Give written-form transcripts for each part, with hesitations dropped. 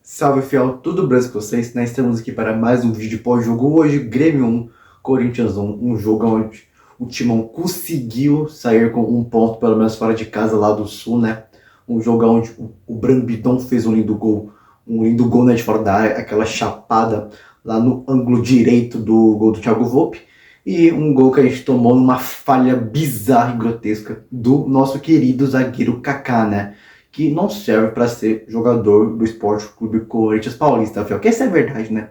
Salve fiel, tudo bem com vocês? Nós estamos aqui para mais um vídeo pós-jogo. Hoje, Grêmio 1, Corinthians 1, um jogo onde o Timão conseguiu sair com um ponto, pelo menos fora de casa lá do Sul, né? Um jogo onde o Brambidon fez um lindo gol né, de fora da área, aquela chapada lá no ângulo direito do gol do Thiago Volpi. E um gol que a gente tomou numa falha bizarra e grotesca do nosso querido zagueiro Kaká, né? Que não serve para ser jogador do Esporte Clube Corinthians Paulista, afinal, que essa é a verdade, né?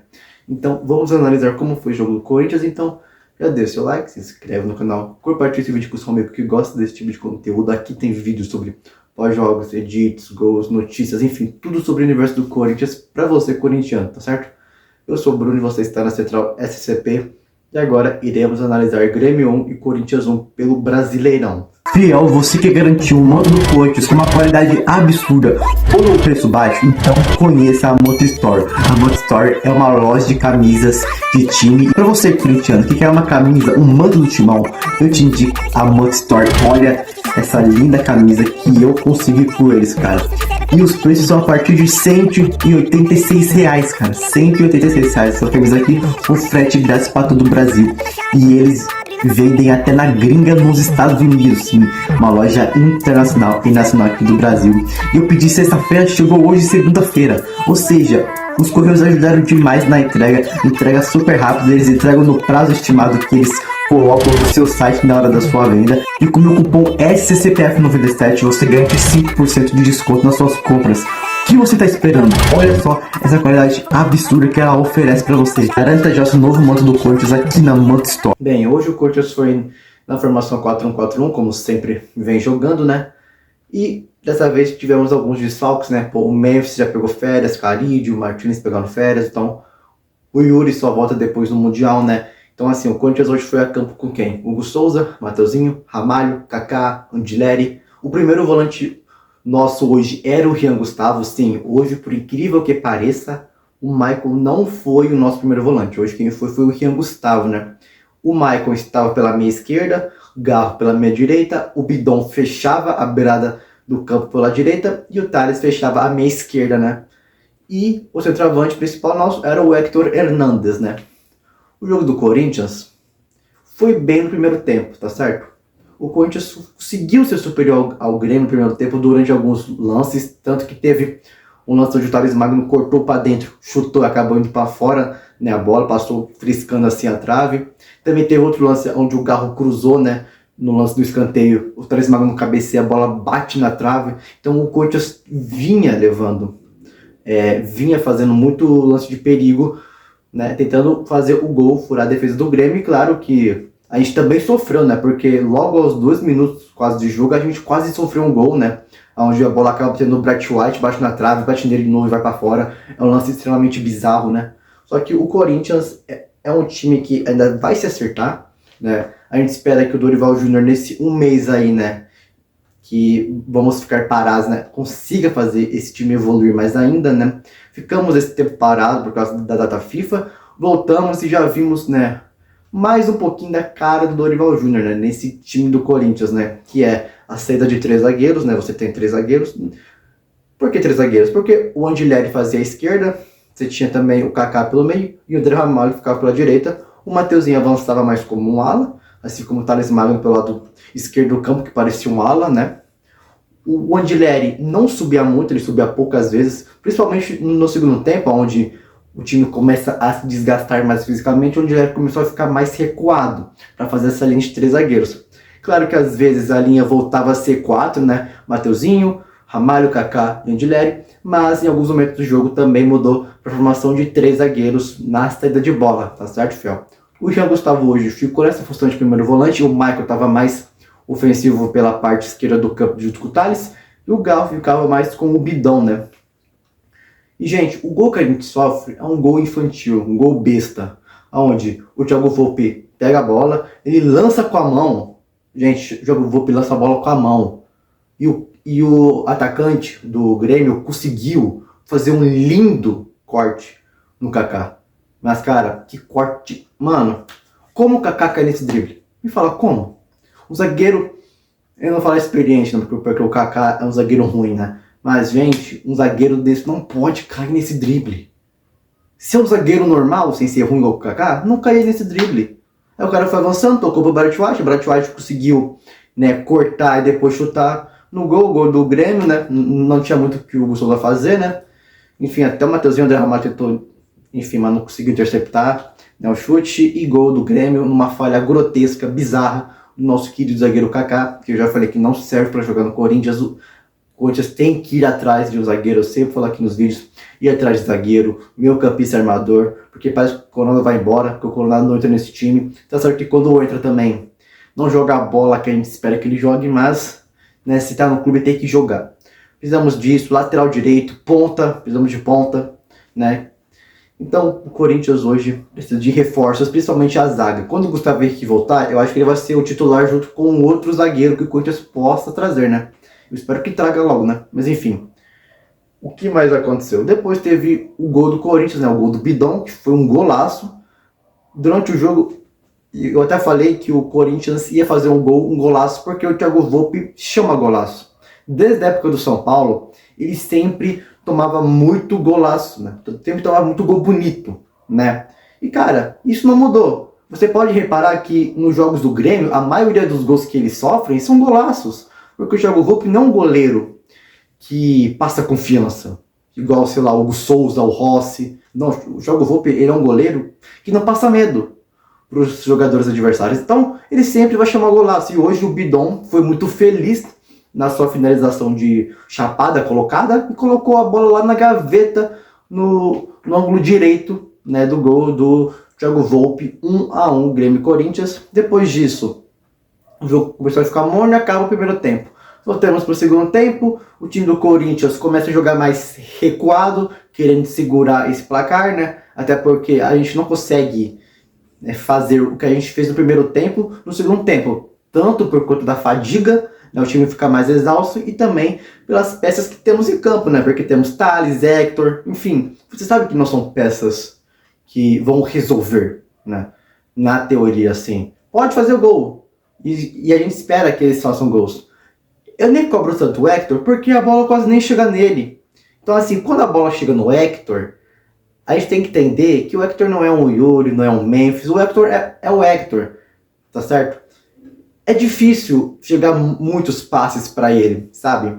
Então, vamos analisar como foi o jogo do Corinthians. Então, já dê seu like, se inscreve no canal, compartilha esse vídeo com o seu amigo que gosta desse tipo de conteúdo. Aqui tem vídeos sobre pós-jogos, edits, gols, notícias, enfim, tudo sobre o universo do Corinthians para você corintiano, tá certo? Eu sou o Bruno e você está na Central SCP. E agora iremos analisar Grêmio 1 e Corinthians 1 pelo Brasileirão. Fiel, você que garantiu um manto do Corinthians com uma qualidade absurda por um preço baixo, então conheça a Moto Store. A Moto Store é uma loja de camisas de time. Para você corintiano que quer uma camisa, um manto do Timão, eu te indico a Moto Store. Olha essa linda camisa que eu consegui por eles, cara. E os preços são a partir de R$186, cara. R$186 essa camisa aqui, com frete grátis para todo o Brasil. E eles vendem até na gringa nos Estados Unidos, sim. Uma loja internacional e nacional aqui do Brasil. E eu pedi sexta-feira, chegou hoje segunda-feira. Ou seja, os correios ajudaram demais na entrega super rápida. Eles entregam no prazo estimado que eles colocam no seu site na hora da sua venda. E com o meu cupom SCCPF97 você ganha 5% de desconto nas suas compras. O que você está esperando? Olha só essa qualidade absurda que ela oferece para você. Garanta já seu novo manto do Corinthians aqui na Moto Store. Bem, hoje o Corinthians foi na formação 4-1-4-1, como sempre vem jogando, né? E dessa vez tivemos alguns desfalques, né? Pô, o Memphis já pegou férias, Carídio, o Martins pegaram férias, então o Yuri só volta depois do Mundial, né? Então assim, o Corinthians hoje foi a campo com quem? Hugo Souza, Mateuzinho, Ramalho, Kaká, Andileri. O primeiro volante nosso hoje era o Rian Gustavo. Sim, hoje, por incrível que pareça, o Michael não foi o nosso primeiro volante. Hoje quem foi o Rian Gustavo, né? O Michael estava pela meia esquerda, o Garro pela meia direita, o Bidon fechava a beirada do campo pela direita e o Thales fechava a meia esquerda, né? E o centroavante principal nosso era o Héctor Hernandes, né? O jogo do Corinthians foi bem no primeiro tempo, tá certo? O Corinthians conseguiu ser superior ao Grêmio no primeiro tempo durante alguns lances, tanto que teve um lance onde o Thales Magno cortou para dentro, chutou, acabou indo para fora, né, a bola passou friscando assim a trave. Também teve outro lance onde o Garro cruzou, né, no lance do escanteio, o Thales Magno cabeceia, a bola bate na trave. Então o Corinthians vinha levando, vinha fazendo muito lance de perigo, né, tentando fazer o gol, furar a defesa do Grêmio. E claro que a gente também sofreu, né? Porque logo aos 2 minutos quase de jogo, a gente quase sofreu um gol, né? Onde a bola acaba tendo o Bright White, bate na trave, bate nele de novo e vai para fora. É um lance extremamente bizarro, né? Só que o Corinthians é um time que ainda vai se acertar, né? A gente espera que o Dorival Júnior, nesse um mês aí, né? Que vamos ficar parados, né? Consiga fazer esse time evoluir mais ainda, né? Ficamos esse tempo parado por causa da data FIFA. Voltamos e já vimos, né? Mais um pouquinho da cara do Dorival Júnior, né? Nesse time do Corinthians, né? Que é a saída de 3 zagueiros, né? Você tem 3 zagueiros. Por que 3 zagueiros? Porque o Andileri fazia a esquerda, você tinha também o Kaká pelo meio e o André Ramalho ficava pela direita. O Mateuzinho avançava mais como um ala, assim como o Thales Magno pelo lado esquerdo do campo, que parecia um ala, né? O Andileri não subia muito, ele subia poucas vezes, principalmente no segundo tempo, onde o time começa a se desgastar mais fisicamente, onde ele começou a ficar mais recuado para fazer essa linha de 3 zagueiros. Claro que às vezes a linha voltava a ser 4, né? Mateuzinho, Ramalho, Kaká e Andileri, mas em alguns momentos do jogo também mudou para a formação de 3 zagueiros na saída de bola, tá certo, fiel? O Jean Gustavo hoje ficou nessa função de primeiro volante, o Michael estava mais ofensivo pela parte esquerda do campo junto com o Thales, e o Galo ficava mais com o Bidon, né? E, gente, o gol que a gente sofre é um gol infantil, um gol besta, onde o Thiago Volpi pega a bola, ele lança com a mão. Gente, o Thiago Volpi lança a bola com a mão. E o atacante do Grêmio conseguiu fazer um lindo corte no Kaká. Mas, cara, que corte. Mano, como o Kaká cai nesse drible? Me fala como? O zagueiro, eu não vou falar experiente, não, porque o Kaká é um zagueiro ruim, né? Mas, gente, um zagueiro desse não pode cair nesse drible. Se é um zagueiro normal, sem ser ruim ou Kaká, não caía nesse drible. Aí o cara foi avançando, tocou pro Batshuayi, o Batshuayi conseguiu, né, cortar e depois chutar no gol, gol do Grêmio, né? Não tinha muito o que o Hugo Souza fazer, né? Enfim, até o Matheusinho André Ramalho tentou, enfim, mas não conseguiu interceptar, né, o chute, e gol do Grêmio numa falha grotesca, bizarra, do nosso querido zagueiro Kaká, que eu já falei que não serve para jogar no Corinthians. O Corinthians tem que ir atrás de um zagueiro, eu sempre falo aqui nos vídeos, ir atrás de zagueiro, meio campista armador, porque parece que o Coronado vai embora, porque o Coronado não entra nesse time. Tá certo que quando entra também, não joga a bola que a gente espera que ele jogue, mas, né, se tá no clube tem que jogar. Precisamos disso, lateral direito, ponta, precisamos de ponta, né? Então, o Corinthians hoje precisa de reforços, principalmente a zaga. Quando o Gustavo Henrique voltar, eu acho que ele vai ser o titular junto com outro zagueiro que o Corinthians possa trazer, né? Eu espero que traga logo, né? Mas enfim, o que mais aconteceu? Depois teve o gol do Corinthians, né? O gol do Bidon, que foi um golaço. Durante o jogo, eu até falei que o Corinthians ia fazer um golaço, porque o Thiago Volpi chama golaço. Desde a época do São Paulo, ele sempre tomava muito golaço, né? Sempre tomava muito gol bonito, né? E cara, isso não mudou. Você pode reparar que nos jogos do Grêmio, a maioria dos gols que eles sofrem são golaços. Porque o Thiago Volpi não é um goleiro que passa confiança, igual, sei lá, o Hugo Souza, o Rossi. Não, o Thiago Volpi, ele é um goleiro que não passa medo para os jogadores adversários. Então, ele sempre vai chamar golaço. E hoje o Bidon foi muito feliz na sua finalização de chapada colocada e colocou a bola lá na gaveta, no ângulo direito, né, do gol do Thiago Volpi, 1-1 Grêmio e Corinthians. Depois disso, o jogo começou a ficar morno e acaba o primeiro tempo. Voltamos para o segundo tempo, o time do Corinthians começa a jogar mais recuado, querendo segurar esse placar, né? Até porque a gente não consegue, né, fazer o que a gente fez no primeiro tempo, no segundo tempo. Tanto por conta da fadiga, né, o time fica mais exausto, e também pelas peças que temos em campo, né? Porque temos Thales, Hector, enfim. Você sabe que não são peças que vão resolver, né? Na teoria, assim. Pode fazer o gol. E a gente espera que eles façam gols. Eu nem cobro tanto o Hector, porque a bola quase nem chega nele. Então, assim, quando a bola chega no Hector, a gente tem que entender que o Hector não é um Yuri, não é um Memphis. O Hector é o Hector, tá certo? É difícil chegar muitos passes para ele, sabe?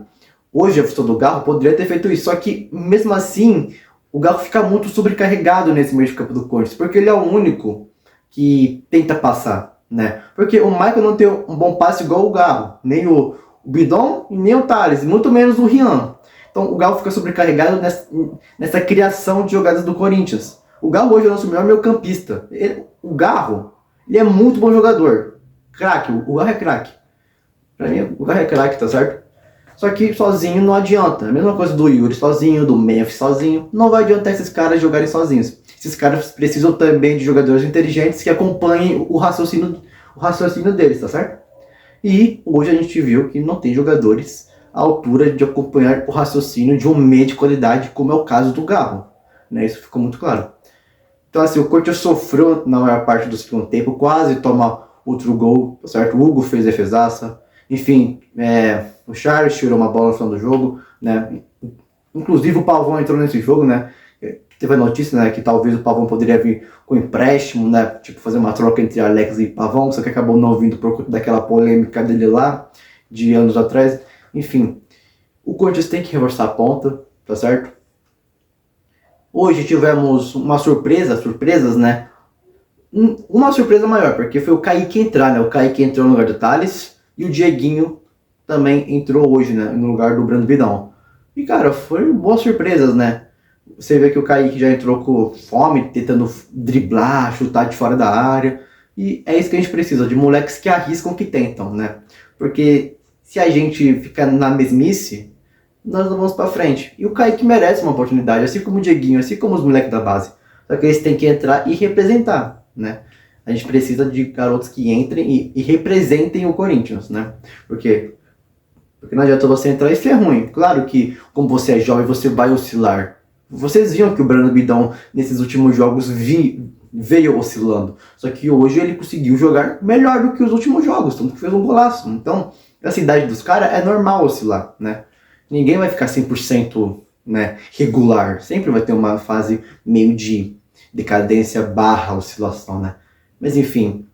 Hoje a questão do Garro poderia ter feito isso, só que mesmo assim o Garro fica muito sobrecarregado nesse meio de campo do Corinthians, porque ele é o único que tenta passar, né? Porque o Michael não tem um bom passe igual o Garro, nem o Bidon e nem o Thales, muito menos o Rian. Então o Garro fica sobrecarregado nessa criação de jogadas do Corinthians. O Garro hoje é o nosso melhor meio-campista. O Garro, ele é muito bom jogador. Craque, o Garro é craque. Pra mim, o Garro é craque, tá certo? Só que sozinho não adianta. A mesma coisa do Yuri sozinho, do Memphis sozinho. Não vai adiantar esses caras jogarem sozinhos. Esses caras precisam também de jogadores inteligentes que acompanhem o raciocínio deles, tá certo? E hoje a gente viu que não tem jogadores à altura de acompanhar o raciocínio de um meio de qualidade, como é o caso do Garro, né? Isso ficou muito claro. Então, assim, o Corinthians sofreu na maior parte do segundo tempo, quase toma outro gol, tá certo? O Hugo fez defesaça. Enfim, o Charles tirou uma bola no final do jogo, né? Inclusive o Pavão entrou nesse jogo, né? Teve a notícia, né, que talvez o Pavão poderia vir com empréstimo, né? Tipo, fazer uma troca entre Alex e Pavão, só que acabou não vindo por conta daquela polêmica dele lá, de anos atrás. Enfim, o Corinthians tem que reforçar a ponta, tá certo? Hoje tivemos uma surpresas, né? Uma surpresa maior, porque foi o Kaique entrar, né? O Kaique entrou no lugar do Thales e o Dieguinho também entrou hoje, né? No lugar do Brando Bidão. E, cara, foram boas surpresas, né? Você vê que o Kaique já entrou com fome, tentando driblar, chutar de fora da área. E é isso que a gente precisa, de moleques que arriscam, que tentam, né? Porque se a gente ficar na mesmice, nós não vamos pra frente. E o Kaique merece uma oportunidade, assim como o Dieguinho, assim como os moleques da base. Só que eles têm que entrar e representar, né? A gente precisa de garotos que entrem e representem o Corinthians, né? Porque não adianta você entrar e ser ruim. Claro que, como você é jovem, você vai oscilar. Vocês viram que o Brando Bidão, nesses últimos jogos, veio oscilando. Só que hoje ele conseguiu jogar melhor do que os últimos jogos, tanto que fez um golaço. Então, essa idade dos caras é normal oscilar, né? Ninguém vai ficar 100%, né, regular. Sempre vai ter uma fase meio de decadência barra oscilação, né? Mas enfim,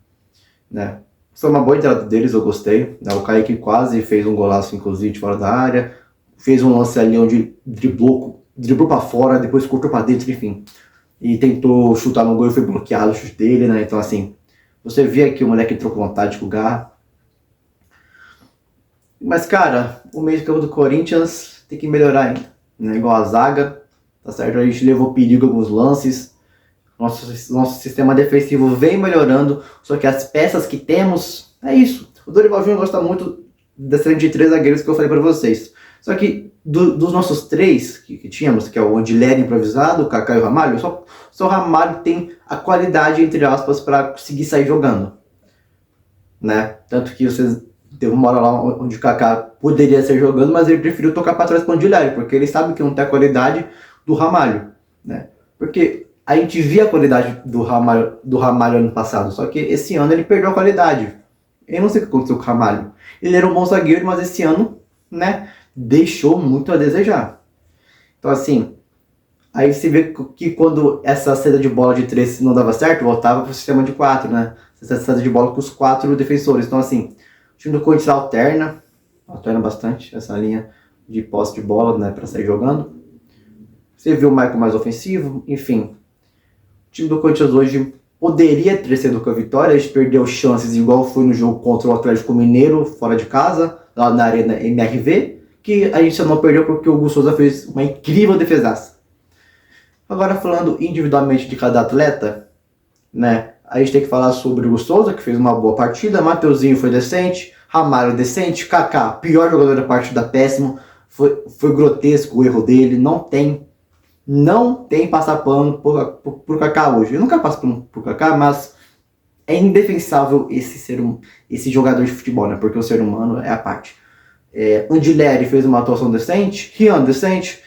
né? Foi uma boa entrada deles, eu gostei. Né? O Kaique quase fez um golaço, inclusive, de fora da área. Fez um lance ali onde driblou para fora, depois cortou para dentro, enfim. E tentou chutar no gol e foi bloqueado o chute dele, né? Então, assim, você vê que o moleque entrou com vontade com o garra. Mas, cara, o meio de campo do Corinthians tem que melhorar ainda. Né? Igual a zaga, tá certo? A gente levou perigo em alguns lances. Nosso sistema defensivo vem melhorando, só que as peças que temos, é isso. O Dorival Júnior gosta muito dessa linha de 3 zagueiros que eu falei para vocês. Só que dos nossos 3 que tínhamos, que é o Odilé improvisado, o Kaká e o Ramalho, só o Ramalho tem a qualidade, entre aspas, para conseguir sair jogando. Né? Tanto que vocês teve uma hora lá onde o Kaká poderia ser jogando, mas ele preferiu tocar para trás com o Odilé, porque ele sabe que não tem a qualidade do Ramalho. Né? Porque a gente via a qualidade do Ramalho ano passado, só que esse ano ele perdeu a qualidade. Eu não sei o que aconteceu com o Ramalho. Ele era um bom zagueiro, mas esse ano, né, deixou muito a desejar. Então, assim, aí você vê que quando essa saída de bola de 3 não dava certo, voltava para o sistema de 4, né? Essa saída de bola com os 4 defensores. Então, assim, o time do Corinthians alterna bastante essa linha de posse de bola, né, para sair jogando. Você viu o Michael mais ofensivo, enfim. O time do Corinthians hoje poderia ter sido com a vitória, a gente perdeu chances igual foi no jogo contra o Atlético Mineiro, fora de casa, lá na Arena MRV, que a gente só não perdeu porque o Hugo Souza fez uma incrível defesaça. Agora falando individualmente de cada atleta, né, a gente tem que falar sobre o Hugo Souza, que fez uma boa partida, Mateuzinho foi decente, Ramalho decente, Kaká, pior jogador da partida, péssimo, foi grotesco o erro dele, não tem passar pano por Kaká hoje. Eu nunca passo pano por Kaká, mas é indefensável esse jogador de futebol, né? Porque o ser humano é a parte. Andileri fez uma atuação decente, Rian decente,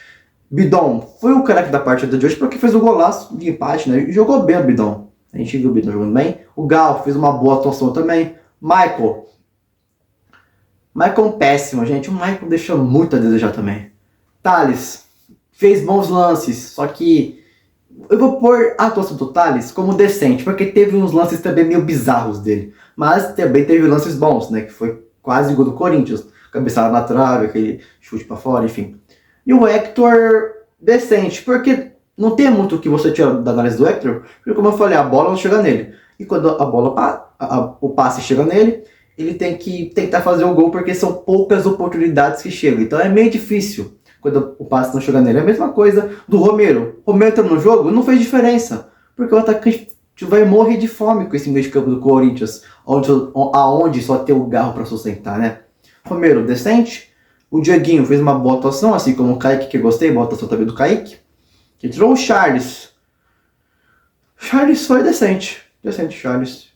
Bidon foi o craque da partida de hoje porque fez o golaço de empate, né? E jogou bem o Bidon. A gente viu o Bidon jogando bem. O Gal fez uma boa atuação também. Michael péssimo, gente. O Michael deixa muito a desejar também. Thales fez bons lances, só que eu vou pôr a atuação do Thales como decente, porque teve uns lances também meio bizarros dele. Mas também teve lances bons, né? Que foi quase gol do Corinthians. Cabeçada na trave, aquele chute pra fora, enfim. E o Hector, decente, porque não tem muito o que você tira da análise do Hector, porque como eu falei, a bola não chega nele. E quando a bola, o passe chega nele, ele tem que tentar fazer o gol, porque são poucas oportunidades que chegam. Então é meio difícil quando o passe não chega nele. É a mesma coisa do Romero. Romero entrou no jogo, não fez diferença, porque o atacante vai morrer de fome com esse meio de campo do Corinthians, aonde só tem o Garro para sustentar, né? Romero, decente. O Dieguinho fez uma boa atuação, assim como o Kaique, que eu gostei, boa atuação também do Kaique. Entrou o Charles. Charles foi decente. Decente, Charles.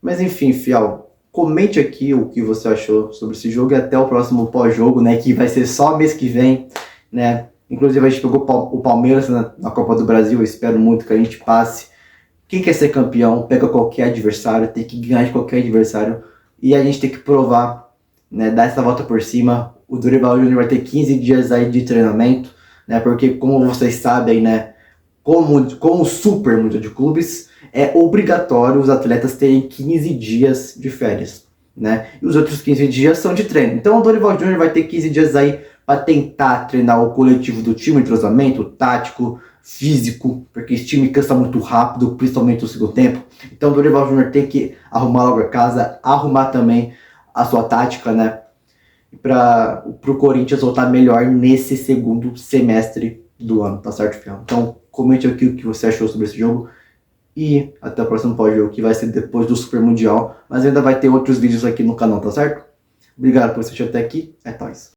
Mas enfim, fiel, comente aqui o que você achou sobre esse jogo e até o próximo pós-jogo, né? Que vai ser só mês que vem, né? Inclusive a gente pegou o Palmeiras na Copa do Brasil, eu espero muito que a gente passe. Quem quer ser campeão, pega qualquer adversário, tem que ganhar de qualquer adversário. E a gente tem que provar, né? Dar essa volta por cima. O Dorival Júnior vai ter 15 dias aí de treinamento, né? Porque como vocês sabem, né? Como o Super Mundial de Clubes, é obrigatório os atletas terem 15 dias de férias, né? E os outros 15 dias são de treino. Então o Dorival Júnior vai ter 15 dias aí para tentar treinar o coletivo do time, entrosamento tático, físico, porque esse time cansa muito rápido, principalmente no segundo tempo. Então o Dorival Júnior tem que arrumar logo a casa, arrumar também a sua tática, né? Para o Corinthians voltar melhor nesse segundo semestre do ano, tá certo, Fiel? Então comente aqui o que você achou sobre esse jogo. E até o próximo pós-jogo, que vai ser depois do Super Mundial. Mas ainda vai ter outros vídeos aqui no canal, tá certo? Obrigado por assistir até aqui. É nóis.